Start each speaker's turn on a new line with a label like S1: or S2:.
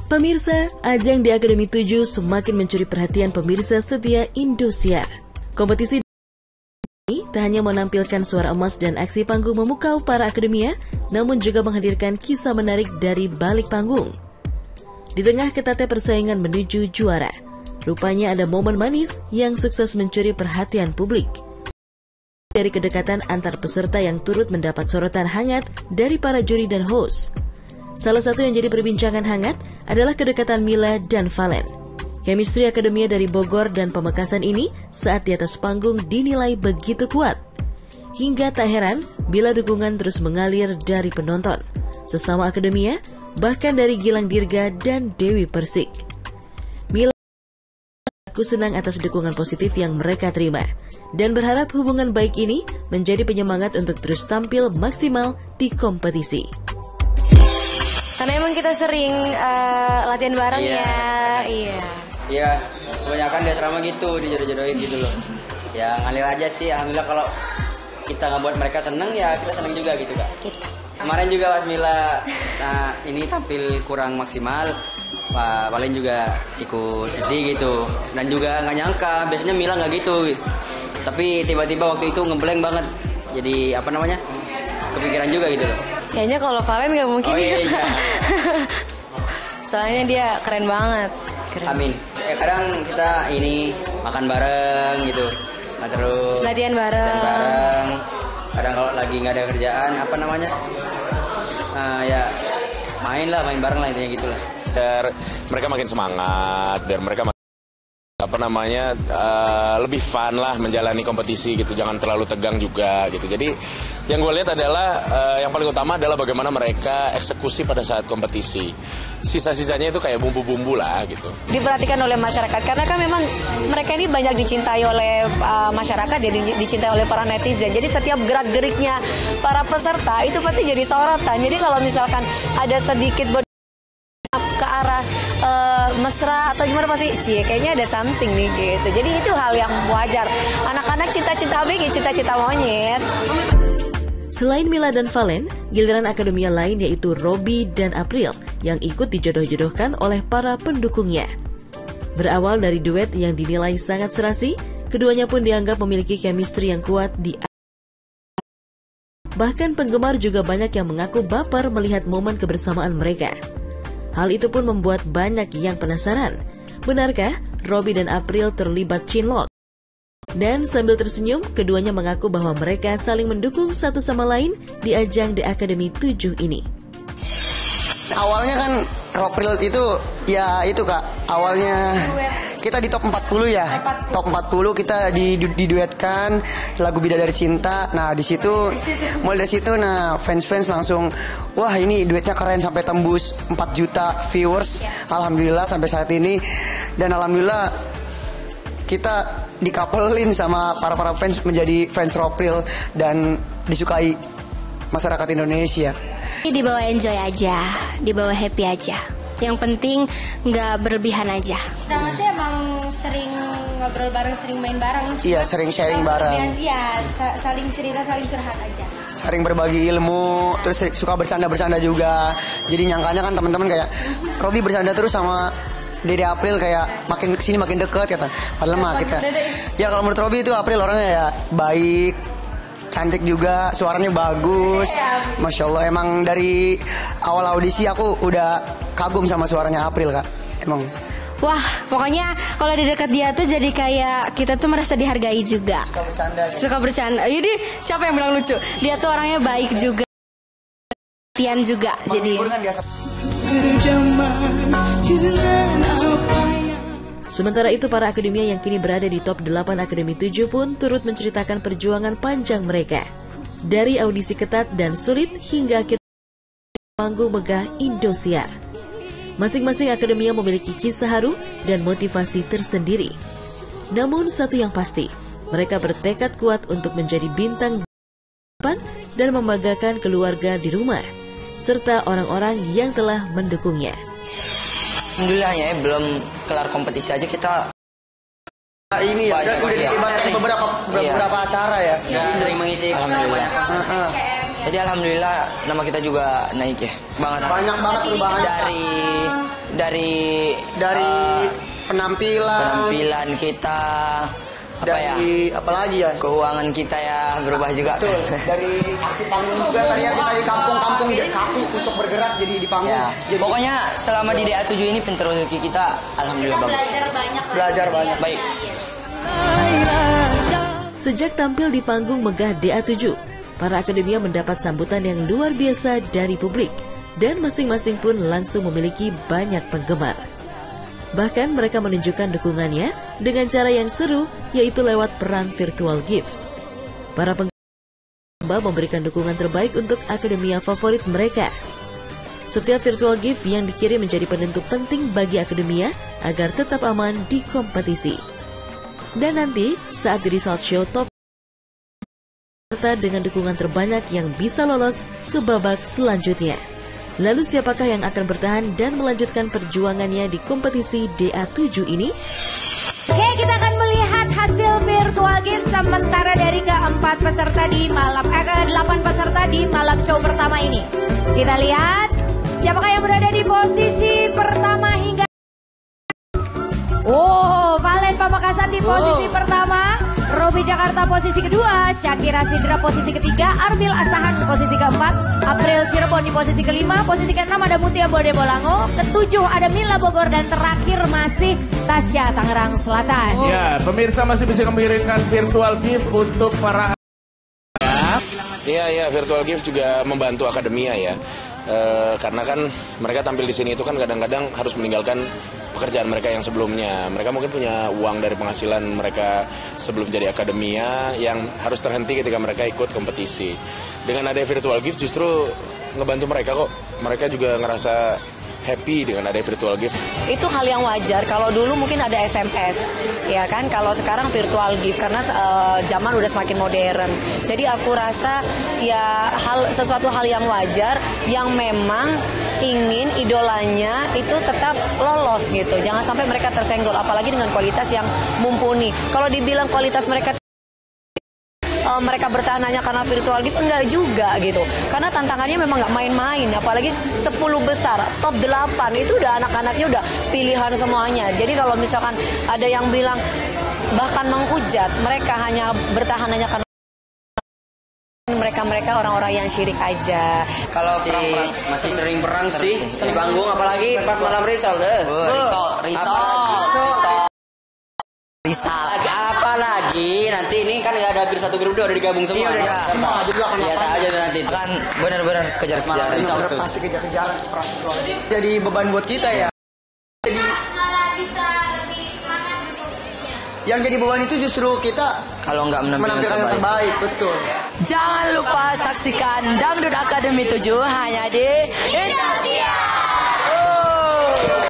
S1: Pemirsa, ajang di Akademi 7 semakin mencuri perhatian pemirsa setia Indosiar. Kompetisi ini tak hanya menampilkan suara emas dan aksi panggung memukau para akademia, namun juga menghadirkan kisah menarik dari balik panggung. Di tengah ketatnya persaingan menuju juara, rupanya ada momen manis yang sukses mencuri perhatian publik. Dari kedekatan antar peserta yang turut mendapat sorotan hangat dari para juri dan host. Salah satu yang jadi perbincangan hangat adalah kedekatan Mila dan Valen. Chemistry akademia dari Bogor dan Pamekasan ini saat di atas panggung dinilai begitu kuat. Hingga tak heran bila dukungan terus mengalir dari penonton, sesama akademia, bahkan dari Gilang Dirga dan Dewi Persik. Mila mengaku senang atas dukungan positif yang mereka terima dan berharap hubungan baik ini menjadi penyemangat untuk terus tampil maksimal di kompetisi.
S2: Karena emang kita sering latihan bareng
S3: Iya, kebanyakan di asrama gitu, dijodoh-jodohin gitu loh. Ya ngalir aja sih, alhamdulillah kalau kita nggak buat mereka seneng ya kita seneng juga gitu Kak. Kemarin juga pas Mila ini tampil kurang maksimal, Pak Valen juga ikut sedih gitu. Dan juga nggak nyangka, biasanya Mila nggak gitu. Tapi tiba-tiba waktu itu ngeblank banget. Jadi kepikiran juga gitu loh.
S2: Kayaknya kalau Valen nggak mungkin.
S3: Oh iya.
S2: Soalnya dia keren banget.
S3: Amin. Ya kadang kita ini makan bareng gitu. Nah, terus
S2: latihan bareng.
S3: Kadang kalau lagi nggak ada kerjaan ya main bareng lah intinya gitulah.
S4: Biar mereka makin semangat, biar mereka lebih fun lah menjalani kompetisi gitu, jangan terlalu tegang juga gitu. Jadi yang gue lihat adalah yang paling utama adalah bagaimana mereka eksekusi pada saat kompetisi. Sisa-sisanya itu kayak bumbu-bumbu lah gitu.
S2: Diperhatikan oleh masyarakat karena kan memang mereka ini banyak dicintai oleh masyarakat, jadi dicintai oleh para netizen. Jadi setiap gerak-geriknya para peserta itu pasti jadi sorotan. Jadi kalau misalkan ada sedikit ke arah mesra atau gimana pasti kayaknya ada something nih gitu. Jadi itu hal yang wajar. Anak-anak cinta-cinta ABG, cinta-cinta monyet.
S1: Selain Mila dan Valen, giliran akademia lain yaitu Robby dan April yang ikut dijodoh-jodohkan oleh para pendukungnya. Berawal dari duet yang dinilai sangat serasi, keduanya pun dianggap memiliki chemistry yang kuat di bahkan penggemar juga banyak yang mengaku baper melihat momen kebersamaan mereka. Hal itu pun membuat banyak yang penasaran. Benarkah Robby dan April terlibat cinlok? Dan sambil tersenyum, keduanya mengaku bahwa mereka saling mendukung satu sama lain di ajang The Academy 7 ini.
S5: Awalnya kan April itu Kak, awalnya kita di top 40 ya. Top 40 kita diduetkan lagu Bidadari Cinta. Nah, mulai dari situ fans langsung wah ini duetnya keren sampai tembus 4 juta viewers. Alhamdulillah sampai saat ini, dan alhamdulillah kita dikapelin sama para fans menjadi fans April dan disukai masyarakat Indonesia.
S6: Dibawa enjoy aja, dibawa happy aja. Yang penting nggak berlebihan aja. Nah, masih emang sering ngobrol bareng, sering main bareng.
S5: Iya, sering sharing bareng.
S6: Iya, saling cerita, saling curhat aja.
S5: Sering berbagi ilmu, terus suka bercanda juga. Jadi nyangkanya kan teman-teman kayak Robby bercanda terus sama Dede April kayak makin kesini makin deket kata. Padahal mah kita. Ya kalau menurut Robby itu April orangnya ya baik, cantik juga, suaranya bagus. Masya Allah, emang dari awal audisi aku udah kagum sama suaranya April Kak. Emang.
S6: Wah, pokoknya kalau di dekat dia tuh jadi kayak kita tuh merasa dihargai juga. Suka bercanda. Jadi siapa yang bilang lucu? Dia tuh orangnya baik juga. Perhatian juga. Jadi.
S1: Sementara itu para akademia yang kini berada di top 8 Akademi 7 pun turut menceritakan perjuangan panjang mereka. Dari audisi ketat dan sulit hingga akhir panggung megah Indosiar. Masing-masing akademia memiliki kisah haru dan motivasi tersendiri. Namun satu yang pasti, mereka bertekad kuat untuk menjadi bintang dan membanggakan keluarga di rumah, serta orang-orang yang telah mendukungnya.
S7: Alhamdulillah ya, belum kelar kompetisi aja kita
S5: ini ya, udah dilibatkan beberapa acara ya.
S3: Sering mengisi.
S7: Alhamdulillah. Jadi alhamdulillah nama kita juga naik ya. Banget.
S5: Banyak banget perubahan.
S7: dari penampilan kita,
S5: apalagi ya,
S7: keuangan kita ya berubah juga.
S5: Betul. Dari aksi panggung juga tadi ya, kita di kampung-kampung kaku untuk bergerak jadi di panggung.
S7: Ya. Jadi, pokoknya selama di DA7 ini pintu rezeki kita alhamdulillah bagus.
S6: Belajar banyak.
S7: Baik.
S1: Sejak tampil di panggung megah DA7, para akademia mendapat sambutan yang luar biasa dari publik dan masing-masing pun langsung memiliki banyak penggemar. Bahkan mereka menunjukkan dukungannya dengan cara yang seru, yaitu lewat perang virtual gift. Para penggemar memberikan dukungan terbaik untuk akademia favorit mereka. Setiap virtual gift yang dikirim menjadi penentu penting bagi akademia agar tetap aman di kompetisi. Dan nanti saat di result show top serta dengan dukungan terbanyak yang bisa lolos ke babak selanjutnya. Lalu siapakah yang akan bertahan dan melanjutkan perjuangannya di kompetisi DA7 ini?
S8: Oke, kita akan melihat hasil virtual game sementara dari keempat peserta di ke-8 peserta di malam show pertama ini. Kita lihat siapakah yang berada di posisi pertama hingga Valen Pamekasan di posisi pertama, Robi Jakarta posisi kedua, Syakira Sidra posisi ketiga, Arbil Asahan posisi keempat, April Cirebon di posisi kelima, posisi keenam ada Mutia Bode Bolango, ketujuh ada Mila Bogor, dan terakhir masih Tasya Tangerang Selatan.
S9: Ya, pemirsa masih bisa mengirimkan virtual gift untuk para.
S4: Iya, virtual gift juga membantu akademia ya. Karena kan mereka tampil di sini itu kan kadang-kadang harus meninggalkan pekerjaan mereka yang sebelumnya. Mereka mungkin punya uang dari penghasilan mereka sebelum jadi akademia yang harus terhenti ketika mereka ikut kompetisi. Dengan ada virtual gift justru ngebantu mereka kok. Mereka juga ngerasa happy dengan ada virtual gift.
S2: Itu hal yang wajar. Kalau dulu mungkin ada SMS, ya kan. Kalau sekarang virtual gift karena zaman udah semakin modern. Jadi aku rasa ya sesuatu hal yang wajar yang memang ingin idolanya itu tetap lolos gitu. Jangan sampai mereka tersenggol, apalagi dengan kualitas yang mumpuni. Kalau dibilang kualitas mereka bertahan hanya karena virtual gift, enggak juga gitu. Karena tantangannya memang nggak main-main, apalagi 10 besar, top 8 itu udah anak-anaknya udah pilihan semuanya. Jadi kalau misalkan ada yang bilang bahkan menghujat, mereka hanya bertahan hanya karena mereka orang-orang yang syirik aja.
S3: Kalau masih sering perang sih di panggung, apalagi pas malam risol apalagi nanti ini kan nggak ada grup satu grup udah digabung semua.
S7: Iya,
S3: biasa aja tuh nanti.
S7: Akan benar-benar kejar-kejaran.
S5: Pasti kejar-kejaran. Jadi beban buat kita ya. Jadi
S8: malah bisa lebih semangat untuk ininya.
S5: Yang jadi beban itu justru kita
S7: kalau nggak menampilkan
S5: yang terbaik, betul.
S7: Jangan lupa saksikan Dangdut Academy 7 hanya di Indonesia.